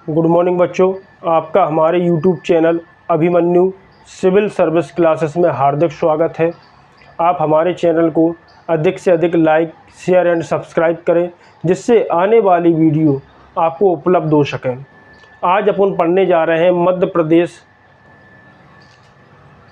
Good morning बच्चों, आपका हमारे YouTube channel Abhimanyu civil service classes में हार्दिक स्वागत है। आप हमारे चैनल को अधिक से अधिक लाइक, शेयर एंड सब्सक्राइब करें, जिससे आने वाली वीडियो आपको उपलब्ध हो सकें। आज अपन पढ़ने जा रहे हैं मध्य प्रदेश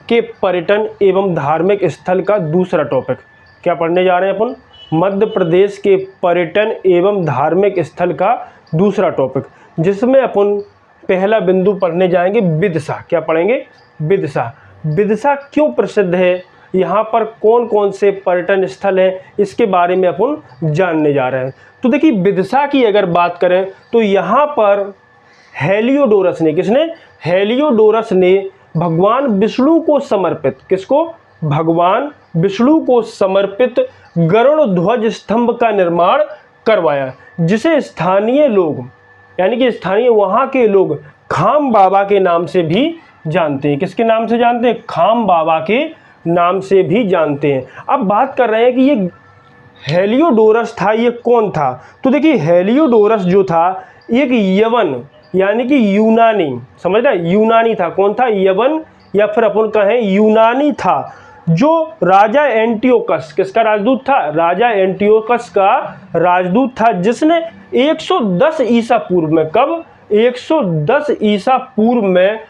के पर्यटन एवं धार्मिक स्थल का दूसरा टॉपिक। क्या पढ़ने जा रहे हैं अपन? मध्य प्रदेश के पर्यटन एवं धार्मिक स्थल का दूसरा टॉपिक, जिसमें अपन पहला बिंदु पढ़ने जाएंगे विदिशा। क्या पढ़ेंगे? विदिशा। विदिशा क्यों प्रसिद्ध है, यहाँ पर कौन कौन से पर्यटन स्थल हैं, इसके बारे में अपन जानने जा रहे हैं। तो देखिए, विदिशा की अगर बात करें तो यहाँ पर हेलियोडोरस ने, किसने? हेलियोडोरस ने भगवान विष्णु को समर्पित, किसको? भगवान विष्णु को समर्पित गरुड़ ध्वज स्तंभ का निर्माण करवाया, जिसे स्थानीय लोग, यानी कि स्थानीय वहाँ के लोग खाम बाबा के नाम से भी जानते हैं। किसके नाम से जानते हैं? खाम बाबा के नाम से भी जानते हैं। अब बात कर रहे हैं कि ये हेलियोडोरस था, ये कौन था? तो देखिए, हेलियोडोरस जो था एक यवन, यानी कि यूनानी, समझ रहे? यूनानी था। कौन था? यवन, या फिर अपन कहें यूनानी था, जो राजा एंटियोकस, किसका राजदूत था? राजा एंटियोकस का राजदूत था, जिसने 110 ईसा पूर्व में, कब? 110 ईसा पूर्व में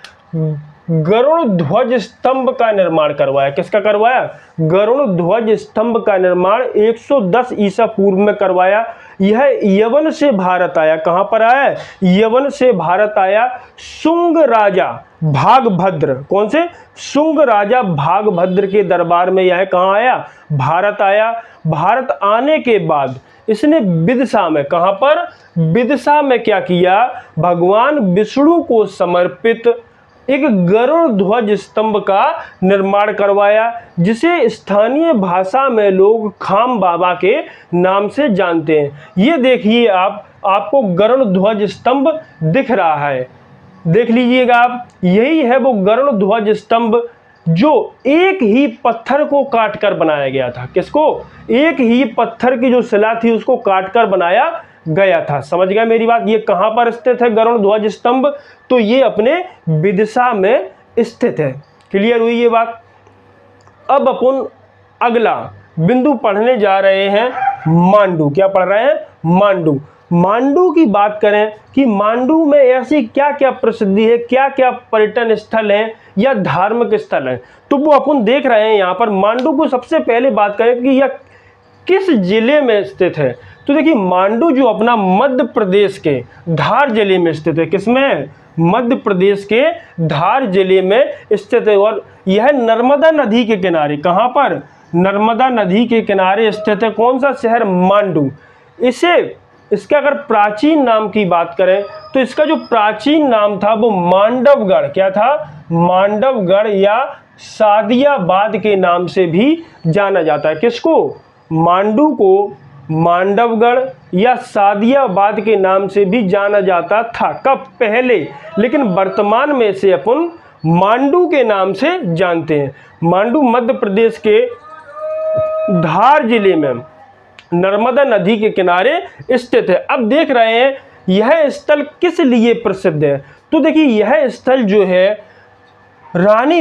गरुड़ ध्वज स्तंभ का निर्माण करवाया। किसका करवाया? गरुड़ ध्वज स्तंभ का निर्माण 110 ईसा पूर्व में करवाया। यह यवन से भारत आया। कहां पर आया? यवन से भारत आया। शुंग राजा भागभद्र, कौन से? शुंग राजा भागभद्र के दरबार में यह कहां आया? भारत आया। भारत आने के बाद इसने विदिशा में, कहां पर? विदिशा में क्या किया? भगवान विष्णु को समर्पित एक गरुड़ ध्वज स्तंभ का निर्माण करवाया, जिसे स्थानीय भाषा में लोग खाम बाबा के नाम से जानते हैं। ये देखिए, आपको गरुड़ ध्वज स्तंभ दिख रहा है, देख लीजिएगा आप। यही है वो गरुड़ ध्वज स्तंभ, जो एक ही पत्थर को काटकर बनाया गया था। किसको? एक ही पत्थर की जो शिला थी, उसको काटकर बनाया गया था। समझ गया मेरी बात? ये कहां पर स्थित है गरुड़ ध्वज स्तंभ? तो ये अपने विदिशा में स्थित है। क्लियर हुई ये बात? अब अपन अगला बिंदु पढ़ने जा रहे हैं मांडू। क्या पढ़ रहे हैं? मांडू। मांडू की बात करें कि मांडू में ऐसी क्या क्या प्रसिद्धि है, क्या क्या पर्यटन स्थल हैं या धार्मिक स्थल हैं, तो वो अपन देख रहे हैं यहाँ पर। मांडू को सबसे पहले बात करें कि यह किस जिले में स्थित है। तो देखिए, मांडू जो अपना मध्य प्रदेश के धार जिले में स्थित है। किसमें? मध्य प्रदेश के धार जिले में स्थित है, और यह नर्मदा नदी के किनारे, कहां पर? नर्मदा नदी के किनारे स्थित है। कौन सा शहर? मांडू। इसका अगर प्राचीन नाम की बात करें तो इसका जो प्राचीन नाम था वो मांडवगढ़। क्या था? मांडवगढ़ या सादियाबाद के नाम से भी जाना जाता है। किसको? मांडू को मांडवगढ़ या सादियाबाद के नाम से भी जाना जाता था। कब? पहले। लेकिन वर्तमान में से अपन मांडू के नाम से जानते हैं। मांडू मध्य प्रदेश के धार जिले में नर्मदा नदी के किनारे स्थित है। अब देख रहे हैं यह स्थल किस लिए प्रसिद्ध है। तो देखिए, यह स्थल जो है रानी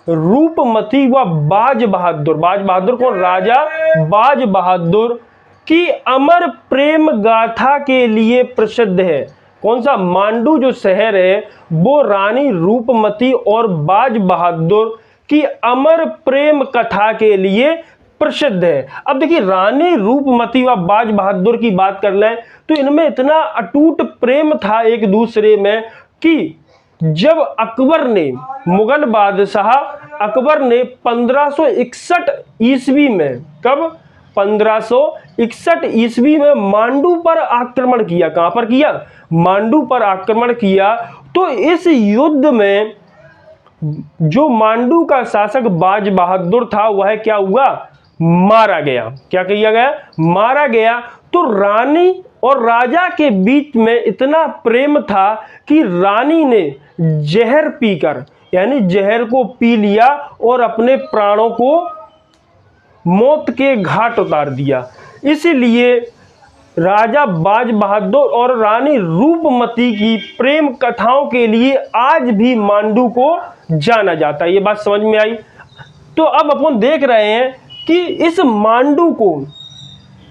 रूपमती व बाज बहादुर, बाज बहादुर कौन? राजा बाज बहादुर की अमर प्रेम गाथा के लिए प्रसिद्ध है। कौन सा? मांडू जो शहर है वो रानी रूपमती और बाज बहादुर की अमर प्रेम कथा के लिए प्रसिद्ध है। अब देखिए, रानी रूपमती व बाज बहादुर की बात कर लें तो इनमें इतना अटूट प्रेम था एक दूसरे में कि जब अकबर ने, मुगल बादशाह अकबर ने 1561 ईस्वी में, कब? 1561 ईस्वी में मांडू पर आक्रमण किया। कहां पर किया? मांडू पर आक्रमण किया। तो इस युद्ध में जो मांडू का शासक बाज बहादुर था, वह क्या हुआ? मारा गया। क्या किया गया? मारा गया। तो रानी और राजा के बीच में इतना प्रेम था कि रानी ने जहर पीकर, यानी जहर को पी लिया और अपने प्राणों को मौत के घाट उतार दिया। इसीलिए राजा बाज बहादुर और रानी रूपमती की प्रेम कथाओं के लिए आज भी मांडू को जाना जाता है। ये बात समझ में आई। तो अब अपन देख रहे हैं कि इस मांडू को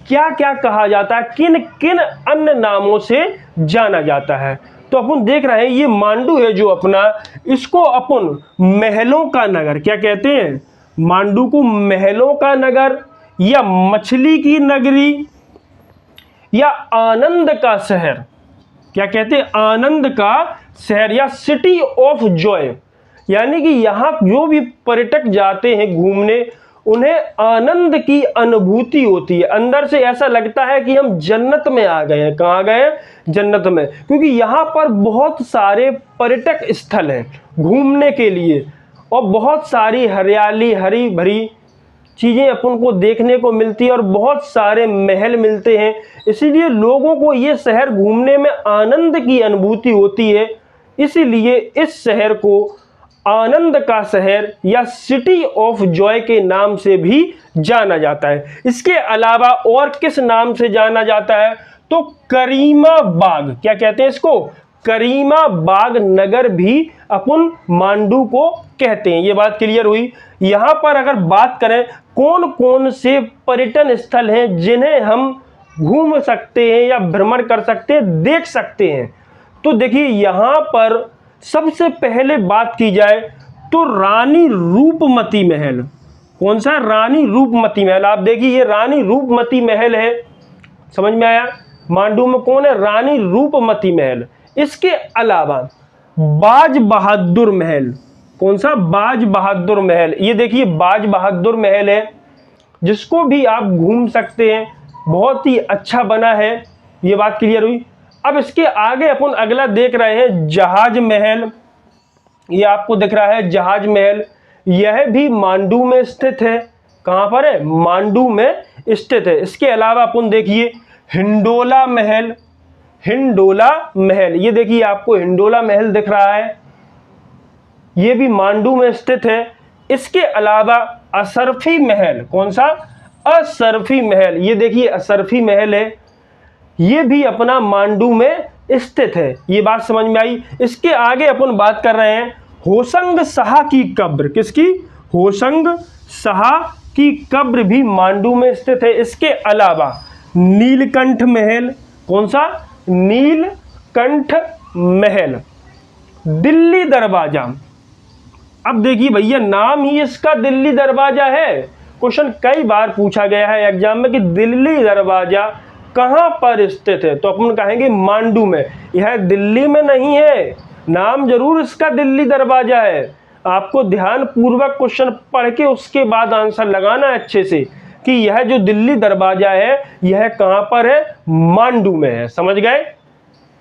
क्या क्या कहा जाता है, किन किन अन्य नामों से जाना जाता है। तो अपन देख रहे हैं ये मांडू है जो अपना, इसको अपन महलों का नगर क्या कहते हैं, मांडू को महलों का नगर या मछली की नगरी या आनंद का शहर क्या कहते हैं, आनंद का शहर या सिटी ऑफ जॉय, यानी कि यहाँ जो भी पर्यटक जाते हैं घूमने उन्हें आनंद की अनुभूति होती है, अंदर से ऐसा लगता है कि हम जन्नत में आ गए हैं। कहाँ गए हैं, जन्नत में, क्योंकि यहाँ पर बहुत सारे पर्यटक स्थल हैं घूमने के लिए और बहुत सारी हरियाली हरी भरी चीज़ें अपन को देखने को मिलती है और बहुत सारे महल मिलते हैं, इसीलिए लोगों को ये शहर घूमने में आनंद की अनुभूति होती है। इसीलिए इस शहर को आनंद का शहर या सिटी ऑफ जॉय के नाम से भी जाना जाता है। इसके अलावा और किस नाम से जाना जाता है, तो करीमा बाग, क्या कहते हैं इसको, करीमा बाग नगर भी अपन मांडू को कहते हैं। ये बात क्लियर हुई। यहाँ पर अगर बात करें कौन कौन से पर्यटन स्थल हैं जिन्हें हम घूम सकते हैं या भ्रमण कर सकते हैं, देख सकते हैं, तो देखिए यहाँ पर सबसे पहले बात की जाए तो रानी रूपमती महल। कौन सा, रानी रूपमती महल। आप देखिए ये रानी रूपमती महल है, समझ में आया। मांडू में कौन है, रानी रूपमती महल। इसके अलावा बाज बहादुर महल, कौन सा, बाज बहादुर महल। ये देखिए बाज बहादुर महल है जिसको भी आप घूम सकते हैं, बहुत ही अच्छा बना है। ये बात क्लियर हुई। अब इसके आगे अपन अगला देख रहे हैं जहाज महल। ये आपको दिख रहा है जहाज महल, यह भी मांडू में स्थित है। कहाँ पर है, मांडू में स्थित है। इसके अलावा अपन देखिए हिंडोला महल, हिंडोला महल, ये देखिए आपको हिंडोला महल दिख रहा है, ये भी मांडू में स्थित है। इसके अलावा असरफी महल, कौन सा, असरफी महल, ये देखिए असरफी महल है, ये भी अपना मांडू में स्थित है। ये बात समझ में आई। इसके आगे अपन बात कर रहे हैं होशंग शाह की कब्र। किसकी, होशंग शाह की कब्र भी मांडू में स्थित है। इसके अलावा नीलकंठ महल, कौन सा, नीलकंठ महल। दिल्ली दरवाजा, अब देखिए भैया नाम ही इसका दिल्ली दरवाजा है। क्वेश्चन कई बार पूछा गया है एग्जाम में कि दिल्ली दरवाजा कहाँ पर स्थित है, तो अपन कहेंगे मांडू में। यह दिल्ली में नहीं है, नाम जरूर इसका दिल्ली दरवाजा है। आपको ध्यान पूर्वक क्वेश्चन पढ़ के उसके बाद आंसर लगाना है अच्छे से कि यह जो दिल्ली दरवाजा है यह कहाँ पर है, मांडू में है। समझ गए,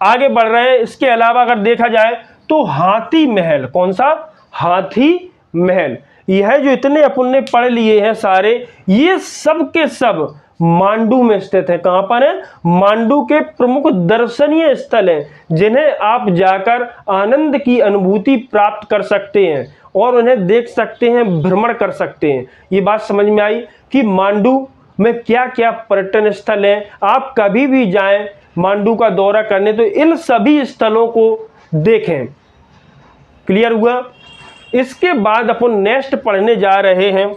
आगे बढ़ रहे हैं। इसके अलावा अगर देखा जाए तो हाथी महल, कौन सा, हाथी महल। यह जो इतने अपन ने पढ़ लिए हैं सारे, ये सब के सब मांडू में स्थित है। कहाँ पर है, मांडू के प्रमुख दर्शनीय स्थल हैं जिन्हें आप जाकर आनंद की अनुभूति प्राप्त कर सकते हैं और उन्हें देख सकते हैं, भ्रमण कर सकते हैं। ये बात समझ में आई कि मांडू में क्या क्या पर्यटन स्थल हैं। आप कभी भी जाएं मांडू का दौरा करने तो इन सभी स्थलों को देखें। क्लियर हुआ। इसके बाद अपन नेक्स्ट पढ़ने जा रहे हैं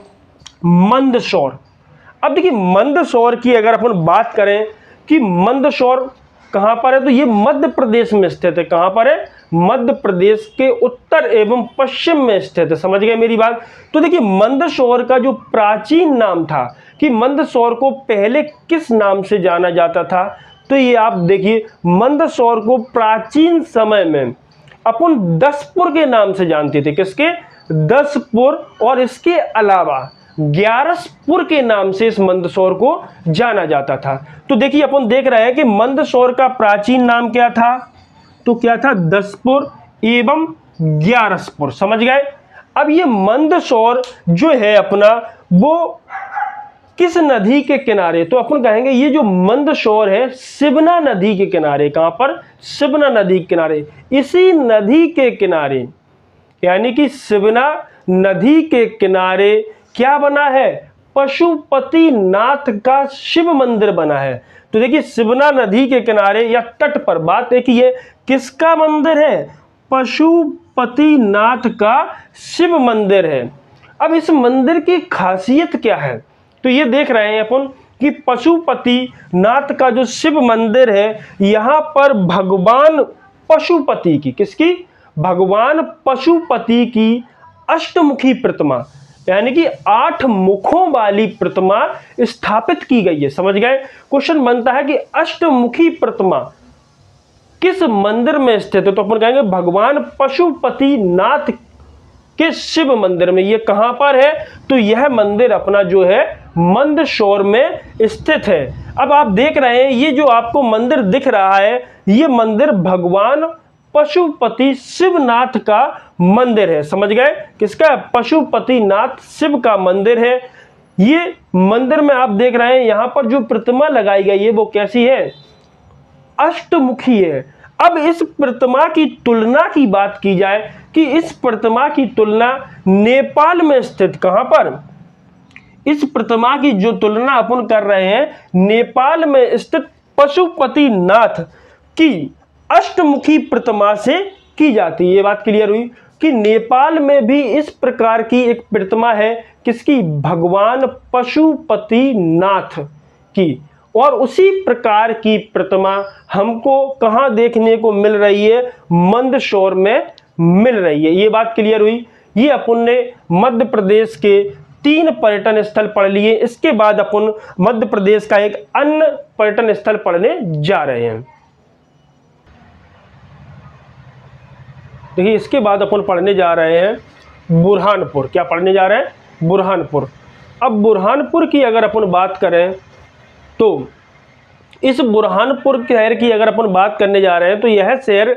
मंदसौर। अब देखिए मंदसौर की अगर अपन बात करें कि मंदसौर कहाँ पर है, तो ये मध्य प्रदेश में स्थित है। कहाँ पर है, मध्य प्रदेश के उत्तर एवं पश्चिम में स्थित है। समझ गए मेरी बात। तो देखिए मंदसौर का जो प्राचीन नाम था कि मंदसौर को पहले किस नाम से जाना जाता था, तो ये आप देखिए मंदसौर को प्राचीन समय में अपन दसपुर के नाम से जानते थे। किसके, दसपुर। और इसके अलावा ग्यारसपुर के नाम से इस मंदसौर को जाना जाता था। तो देखिए अपन देख रहे हैं कि मंदसौर का प्राचीन नाम क्या था, तो क्या था, दसपुर एवं ग्यारसपुर। समझ गए। अब ये मंदसौर जो है अपना वो किस नदी के किनारे, तो अपन कहेंगे ये जो मंदसौर है शिवना नदी के किनारे। कहाँ पर, शिवना नदी के किनारे। इसी नदी के किनारे यानी कि शिवना नदी के किनारे क्या बना है, पशुपति नाथ का शिव मंदिर बना है। तो देखिए शिवना नदी के किनारे या तट पर, बात है कि ये किसका मंदिर है? पशुपतिनाथ का शिव मंदिर है। अब इस मंदिर की खासियत क्या है? तो ये देख रहे हैं अपन कि पशुपतिनाथ का जो शिव मंदिर है, यहाँ पर भगवान पशुपति की, किसकी? भगवान पशुपति की अष्टमुखी प्रतिमा, यानी कि 8 मुखों वाली प्रतिमा स्थापित की गई है। समझ गए? क्वेश्चन बनता है कि अष्टमुखी प्रतिमा किस मंदिर में स्थित है? तो अपन कहेंगे भगवान पशुपतिनाथ के शिव मंदिर में। ये कहां पर है? तो यह मंदिर अपना जो है मंदसौर में स्थित है। अब आप देख रहे हैं ये जो आपको मंदिर दिख रहा है, ये मंदिर भगवान पशुपति शिवनाथ का मंदिर है। समझ गए? किसका? पशुपतिनाथ शिव का मंदिर है। ये मंदिर में आप देख रहे हैं यहां पर जो प्रतिमा लगाई गई है वो कैसी है? अष्टमुखी है। अब इस प्रतिमा की तुलना की बात की जाए कि इस प्रतिमा की तुलना नेपाल में स्थित, कहां पर? इस प्रतिमा की जो तुलना अपन कर रहे हैं नेपाल में स्थित पशुपतिनाथ की अष्टमुखी प्रतिमा से की जाती है। ये बात क्लियर हुई कि नेपाल में भी इस प्रकार की एक प्रतिमा है, किसकी? भगवान पशुपतिनाथ की। और उसी प्रकार की प्रतिमा हमको कहां देखने को मिल रही है? मंदसौर में मिल रही है। ये बात क्लियर हुई। ये अपन ने मध्य प्रदेश के 3 पर्यटन स्थल पढ़ लिए। इसके बाद अपन मध्य प्रदेश का एक अन्य पर्यटन स्थल पढ़ने जा रहे हैं। देखिए इसके बाद अपन पढ़ने जा रहे हैं बुरहानपुर। क्या पढ़ने जा रहे हैं? बुरहानपुर। अब बुरहानपुर की अगर अपन बात करें तो इस बुरहानपुर शहर की अगर अपन बात करने जा रहे हैं तो यह शहर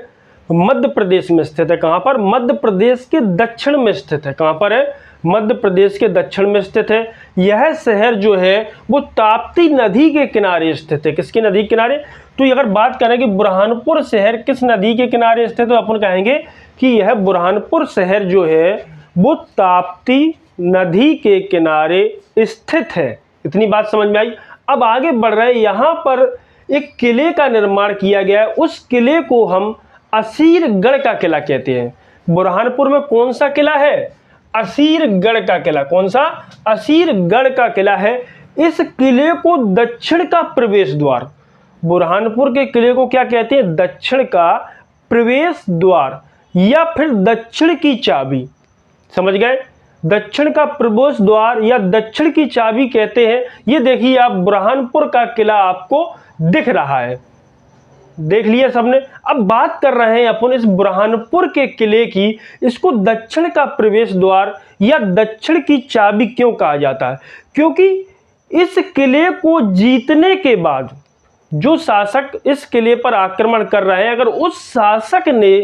मध्य प्रदेश में स्थित है। कहां पर? मध्य प्रदेश के दक्षिण में स्थित है। कहां पर है? मध्य प्रदेश के दक्षिण में स्थित है। यह शहर जो है वो ताप्ती नदी के किनारे स्थित है। किसकी नदी के किनारे? तो अगर बात करें कि बुरहानपुर शहर किस नदी के किनारे स्थित है, तो अपन कहेंगे कि यह बुरहानपुर शहर जो है वो ताप्ती नदी के किनारे स्थित है। इतनी बात समझ में आई। अब आगे बढ़ रहे हैं, यहाँ पर एक किले का निर्माण किया गया है। उस किले को हम असीरगढ़ का किला कहते हैं। बुरहानपुर में कौन सा किला है? असीरगढ़ का किला। कौन सा? असीरगढ़ का किला है। इस किले को दक्षिण का प्रवेश द्वार, बुरहानपुर के किले को क्या कहते हैं? दक्षिण का प्रवेश द्वार या फिर दक्षिण की चाबी। समझ गए? दक्षिण का प्रवेश द्वार या दक्षिण की चाबी कहते हैं। ये देखिए आप बुरहानपुर का किला आपको दिख रहा है, देख लिया सबने। अब बात कर रहे हैं अपन इस बुरहानपुर के किले की। इसको दक्षिण का प्रवेश द्वार या दक्षिण की चाबी क्यों कहा जाता है? क्योंकि इस किले को जीतने के बाद जो शासक इस किले पर आक्रमण कर रहे हैं, अगर उस शासक ने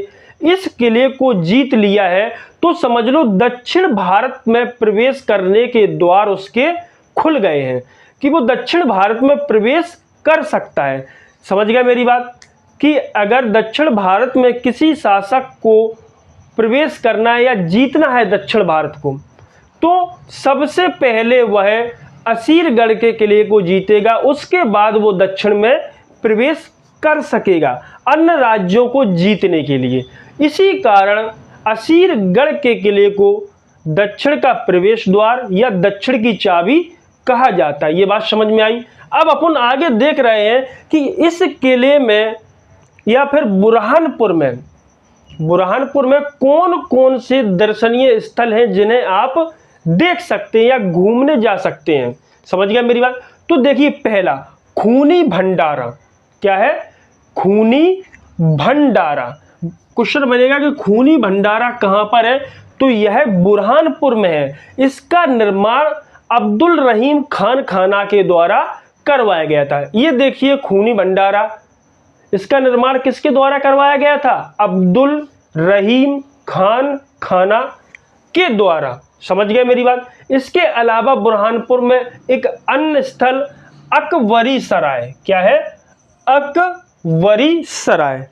इस किले को जीत लिया है तो समझ लो दक्षिण भारत में प्रवेश करने के द्वार उसके खुल गए हैं, कि वो दक्षिण भारत में प्रवेश कर सकता है। समझ गए मेरी बात? कि अगर दक्षिण भारत में किसी शासक को प्रवेश करना है या जीतना है दक्षिण भारत को, तो सबसे पहले वह असीरगढ़ के किले को जीतेगा, उसके बाद वो दक्षिण में प्रवेश कर सकेगा अन्य राज्यों को जीतने के लिए। इसी कारण असीरगढ़ के किले को दक्षिण का प्रवेश द्वार या दक्षिण की चाबी कहा जाता है। ये बात समझ में आई। अब अपन आगे देख रहे हैं कि इस किले में या फिर बुरहानपुर में कौन कौन से दर्शनीय स्थल हैं जिन्हें आप देख सकते हैं या घूमने जा सकते हैं। समझ गया मेरी बात? तो देखिए पहला खूनी भंडारा। क्या है? खूनी भंडारा। क्वेश्चन बनेगा कि खूनी भंडारा कहां पर है? तो यह बुरहानपुर में है। इसका निर्माण अब्दुल रहीम खान खाना के द्वारा करवाया गया था। ये देखिए खूनी भंडारा, इसका निर्माण किसके द्वारा करवाया गया था? अब्दुल रहीम खान खाना के द्वारा। समझ गए मेरी बात? इसके अलावा बुरहानपुर में एक अन्य स्थल अकबरी सराय। क्या है? अकबरी सराय।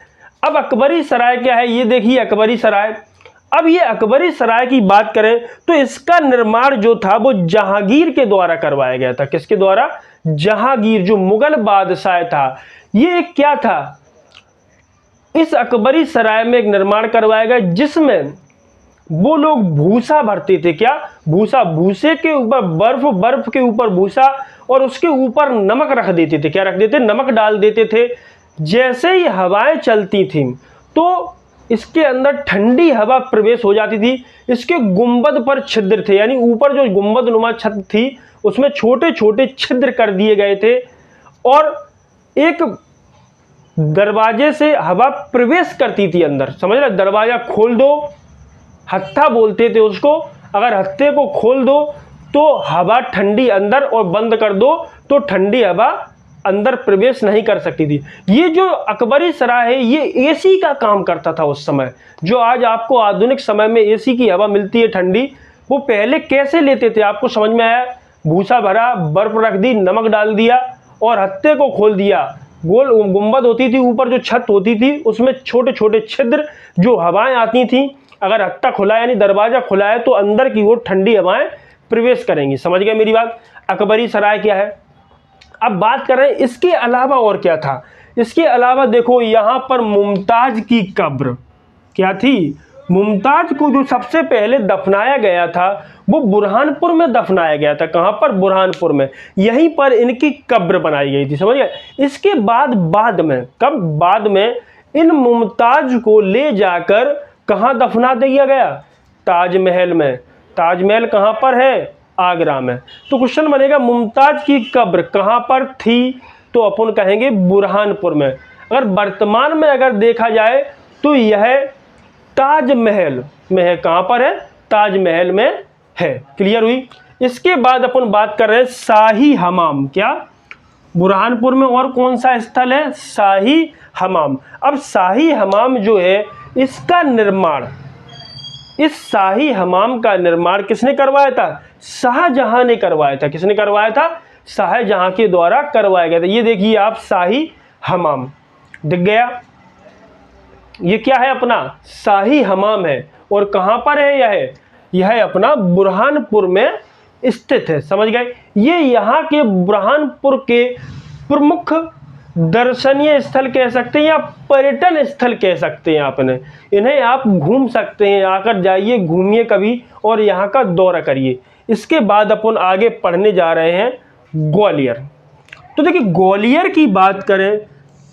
अब अकबरी सराय क्या है? ये देखिए अकबरी सराय। अब ये अकबरी सराय की बात करें तो इसका निर्माण जो था वो जहांगीर के द्वारा करवाया गया था। किसके द्वारा? जहांगीर जो मुगल बादशाह था, ये क्या था, इस अकबरी सराय में एक निर्माण करवाया गया जिसमें वो लोग भूसा भरते थे। क्या भूसा, भूसे के ऊपर बर्फ, बर्फ के ऊपर भूसा और उसके ऊपर नमक रख देते थे। क्या रख देते, नमक डाल देते थे। जैसे ही हवाएं चलती थीं तो इसके अंदर ठंडी हवा प्रवेश हो जाती थी। इसके गुंबद पर छिद्र थे, यानी ऊपर जो गुंबद नुमा छत थी उसमें छोटे छोटे छिद्र कर दिए गए थे और एक दरवाजे से हवा प्रवेश करती थी अंदर। समझ रहे, दरवाजा खोल दो, हत्था बोलते थे उसको, अगर हत्थे को खोल दो तो हवा ठंडी अंदर और बंद कर दो तो ठंडी हवा अंदर प्रवेश नहीं कर सकती थी। ये जो अकबरी सराय है ये एसी का काम करता था उस समय। जो आज आपको आधुनिक समय में एसी की हवा मिलती है ठंडी, वो पहले कैसे लेते थे आपको समझ में आया। भूसा भरा, बर्फ रख दी, नमक डाल दिया और हत्थे को खोल दिया। गोल गुंबद होती थी, ऊपर जो छत होती थी उसमें छोटे छोटे छिद्र, जो हवाएं आती थी, अगर हत्था खुला यानी दरवाजा खुला है तो अंदर की ओर ठंडी हवाएं प्रवेश करेंगी। समझ गए मेरी बात। अकबरी सराय क्या है। अब बात कर रहे हैं इसके अलावा और क्या था। इसके अलावा देखो यहाँ पर मुमताज की कब्र क्या थी। मुमताज को जो सबसे पहले दफनाया गया था वो बुरहानपुर में दफनाया गया था। कहाँ पर, बुरहानपुर में। यहीं पर इनकी कब्र बनाई गई थी। समझ गए। इसके बाद में, कब, बाद में इन मुमताज को ले जाकर कहाँ दफना दिया गया, ताजमहल में। ताजमहल कहाँ पर है, आगरा में। तो क्वेश्चन बनेगा मुमताज की कब्र कहाँ पर थी, तो अपन कहेंगे बुरहानपुर में। अगर वर्तमान में अगर देखा जाए तो यह ताजमहल में है। कहाँ पर है, ताजमहल में है। क्लियर हुई। इसके बाद अपन बात कर रहे हैं शाही हमाम। क्या, बुरहानपुर में और कौन सा स्थल है, शाही हमाम। अब शाही हमाम जो है इसका निर्माण, इस शाही हमाम का निर्माण किसने करवाया था, शाहजहां ने करवाया था। किसने करवाया था, शाहजहां के द्वारा करवाया गया था। ये देखिए आप, शाही हमाम दिख गया। ये क्या है, अपना शाही हमाम है। और कहां पर है यह अपना बुरहानपुर में स्थित है। समझ गए। ये यहाँ के बुरहानपुर के प्रमुख दर्शनीय स्थल कह सकते हैं या पर्यटन स्थल कह सकते हैं। आपने इन्हें आप घूम सकते हैं, आकर जाइए, घूमिए कभी और यहाँ का दौरा करिए। इसके बाद अपन आगे पढ़ने जा रहे हैं ग्वालियर। तो देखिए ग्वालियर की बात करें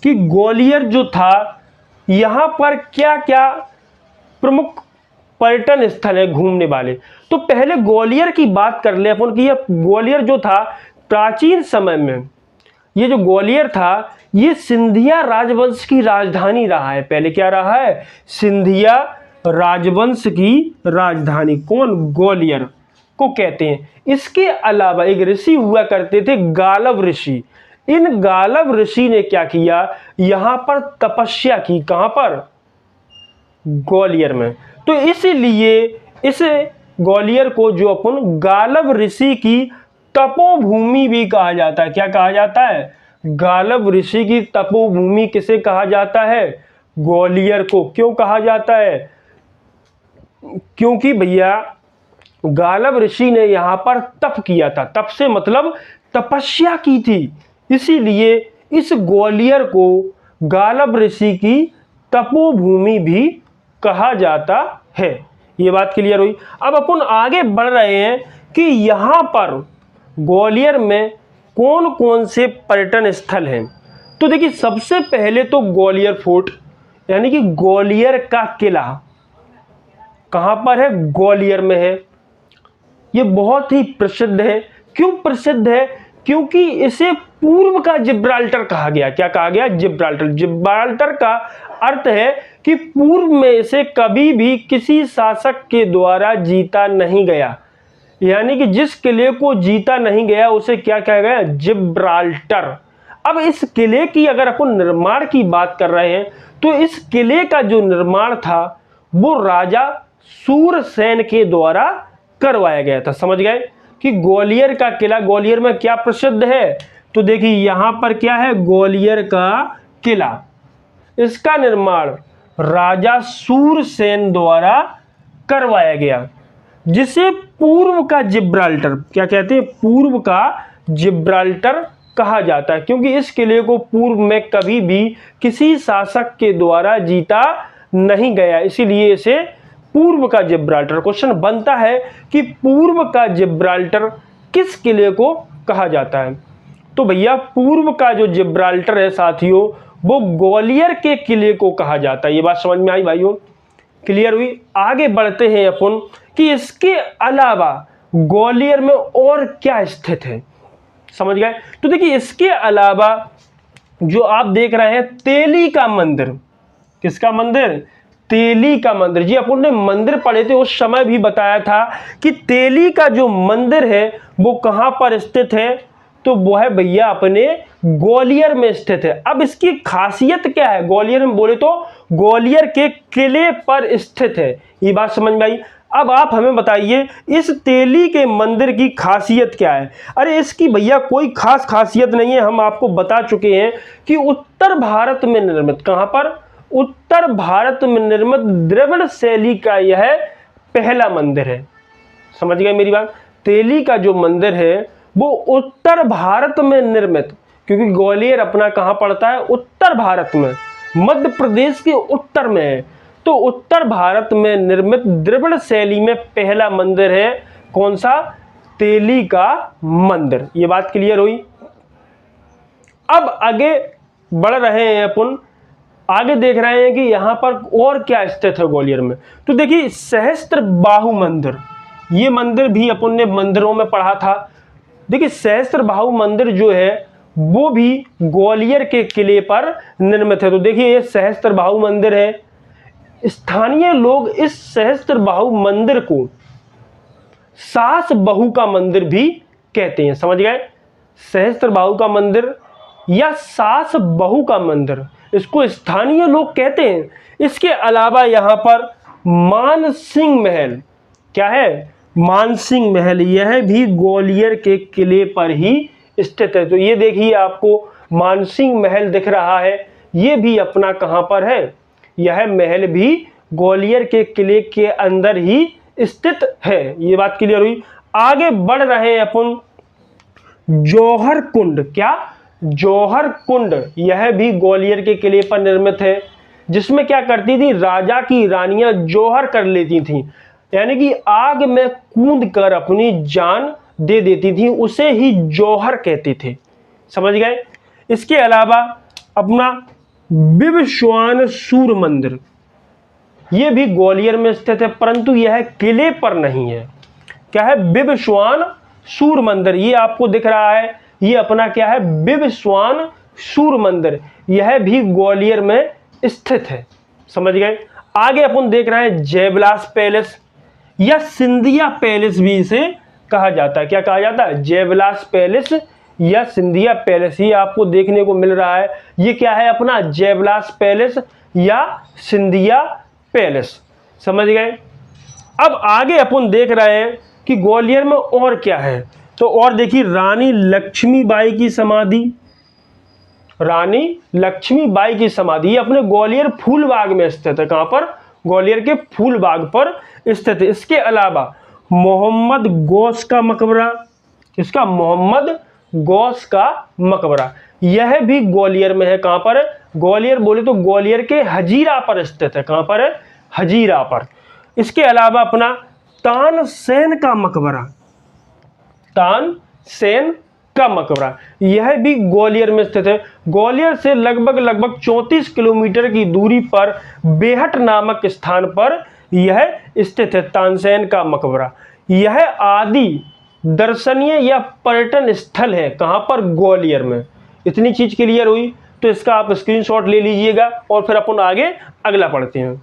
कि ग्वालियर जो था यहाँ पर क्या क्या प्रमुख पर्यटन स्थल है घूमने वाले। तो पहले ग्वालियर की बात कर ले अपन कि यह ग्वालियर जो था प्राचीन समय में, ये जो ग्वालियर था ये सिंधिया राजवंश की राजधानी रहा है। पहले क्या रहा है, सिंधिया राजवंश की राजधानी। कौन, ग्वालियर को कहते हैं। इसके अलावा एक ऋषि हुआ करते थे, गालव ऋषि। इन गालव ऋषि ने क्या किया, यहां पर तपस्या की। कहां पर, ग्वालियर में। तो इसलिए इस ग्वालियर को जो अपन गालव ऋषि की तपोभूमि भी कहा जाता है। क्या कहा जाता है, गालव ऋषि की तपोभूमि किसे कहा जाता है, ग्वालियर को। क्यों कहा जाता है, क्योंकि भैया गालव ऋषि ने यहाँ पर तप किया था। तप से मतलब तपस्या की थी, इसीलिए इस ग्वालियर को गालव ऋषि की तपोभूमि भी कहा जाता है। ये बात क्लियर हुई। अब अपन आगे बढ़ रहे हैं कि यहाँ पर ग्वालियर में कौन कौन से पर्यटन स्थल हैं। तो देखिए सबसे पहले तो ग्वालियर फोर्ट, यानी कि ग्वालियर का किला कहाँ पर है, ग्वालियर में है। ये बहुत ही प्रसिद्ध है। क्यों प्रसिद्ध है, क्योंकि इसे पूर्व का जिब्राल्टर कहा गया। क्या कहा गया, जिब्राल्टर। जिब्राल्टर का अर्थ है कि पूर्व में इसे कभी भी किसी शासक के द्वारा जीता नहीं गया, यानी कि जिस किले को जीता नहीं गया उसे क्या कहा गया, जिब्राल्टर। अब इस किले की अगर अपन निर्माण की बात कर रहे हैं तो इस किले का जो निर्माण था वो राजा सूरसेन के द्वारा करवाया गया था। समझ गए कि ग्वालियर का किला, ग्वालियर में क्या प्रसिद्ध है। तो देखिए यहां पर क्या है, ग्वालियर का किला। इसका निर्माण राजा सूरसेन द्वारा करवाया गया, जिसे पूर्व का जिब्राल्टर क्या कहते हैं, पूर्व का जिब्राल्टर कहा जाता है, क्योंकि इस किले को पूर्व में कभी भी किसी शासक के द्वारा जीता नहीं गया, इसीलिए इसे पूर्व का जिब्राल्टर। क्वेश्चन बनता है कि पूर्व का जिब्राल्टर किस किले को कहा जाता है? तो भैया पूर्व का जो जिब्राल्टर है साथियों, वो ग्वालियर के किले को कहा जाता है। ये बात समझ में आई भाइयों? क्लियर हुई? आगे बढ़ते हैं अपन कि इसके अलावा ग्वालियर में और क्या स्थित है, समझ गए? तो देखिए इसके अलावा जो आप देख रहे हैं तेली का मंदिर, किसका मंदिर? तेली का मंदिर। जी अपन ने मंदिर पढ़े थे, उस समय भी बताया था कि तेली का जो मंदिर है वो कहां पर स्थित है, तो वो है भैया अपने ग्वालियर में स्थित है। अब इसकी खासियत क्या है? ग्वालियर में बोले तो ग्वालियर के किले पर स्थित है। ये बात समझ में आई? अब आप हमें बताइए इस तेली के मंदिर की खासियत क्या है? अरे इसकी भैया कोई खास खासियत नहीं है, हम आपको बता चुके हैं कि उत्तर भारत में निर्मित, कहां पर? उत्तर भारत में निर्मित द्रविड़ शैली का यह पहला मंदिर है। समझ गए मेरी बात? तेली का जो मंदिर है वो उत्तर भारत में निर्मित, क्योंकि ग्वालियर अपना कहां पड़ता है? उत्तर भारत में, मध्य प्रदेश के उत्तर में है। तो उत्तर भारत में निर्मित द्रविड़ शैली में पहला मंदिर है कौन सा? तेली का मंदिर। ये बात क्लियर हुई? अब आगे बढ़ रहे हैं अपन, आगे देख रहे हैं कि यहां पर और क्या स्थित है ग्वालियर में। तो देखिए सहस्त्र बाहु मंदिर, ये मंदिर भी अपन ने मंदिरों में पढ़ा था। देखिए सहस्त्र बाहु मंदिर जो है वो भी ग्वालियर के किले पर निर्मित है। तो देखिए ये सहस्त्र बाहु मंदिर है। स्थानीय लोग इस सहस्त्र बाहु मंदिर को सास बहू का मंदिर भी कहते हैं। समझ गए? सहस्त्र बाहु का मंदिर या सास बहू का मंदिर, इसको स्थानीय लोग कहते हैं। इसके अलावा यहां पर मानसिंह महल, क्या है? मानसिंह महल, यह भी ग्वालियर के किले पर ही स्थित है। तो ये देखिए आपको मानसिंह महल दिख रहा है, ये भी अपना कहां पर है? यह महल भी ग्वालियर के किले के अंदर ही स्थित है। ये बात क्लियर हुई? आगे बढ़ रहे हैं अपन, जौहर कुंड, क्या? जौहर कुंड, यह भी ग्वालियर के किले पर निर्मित है, जिसमें क्या करती थी? राजा की रानियां जौहर कर लेती थीं, यानी कि आग में कूद कर अपनी जान दे देती थी, उसे ही जौहर कहते थे। समझ गए? इसके अलावा अपना बिबश्वान सूर मंदिर, यह भी ग्वालियर में स्थित है, परंतु यह किले पर नहीं है। क्या है? बिबश्वान सूर मंदिर, ये आपको दिख रहा है, ये अपना क्या है? बिबश्वान सूर मंदिर, यह भी ग्वालियर में स्थित है। समझ गए? आगे अपन देख रहे हैं जयविलास पैलेस या सिंधिया पैलेस भी इसे कहा जाता है। क्या कहा जाता है? जयविलास पैलेस या सिंधिया पैलेस, ये आपको देखने को मिल रहा है। ये क्या है अपना? जयविलास पैलेस या सिंधिया पैलेस। समझ गए? अब आगे अपन देख रहे हैं कि ग्वालियर में और क्या है। तो और देखिए रानी लक्ष्मीबाई की समाधि, रानी लक्ष्मीबाई की समाधि, ये अपने ग्वालियर फूलबाग में स्थित है। कहां पर? ग्वालियर के फूलबाग पर स्थित है। इसके अलावा मोहम्मद गौस का मकबरा, इसका मोहम्मद गौस का मकबरा, यह भी ग्वालियर में है। कहां पर है? ग्वालियर बोले तो ग्वालियर के हजीरा पर स्थित है। कहां पर है? हजीरा पर। इसके अलावा अपना तानसेन का मकबरा, तानसेन का मकबरा, यह भी ग्वालियर में स्थित है। ग्वालियर से लगभग 34 किलोमीटर की दूरी पर बेहट नामक स्थान पर यह स्थित है, तानसेन का मकबरा। यह आदि दर्शनीय या पर्यटन स्थल है। कहां पर? ग्वालियर में। इतनी चीज क्लियर हुई? तो इसका आप स्क्रीनशॉट ले लीजिएगा और फिर अपन आगे अगला पढ़ते हैं।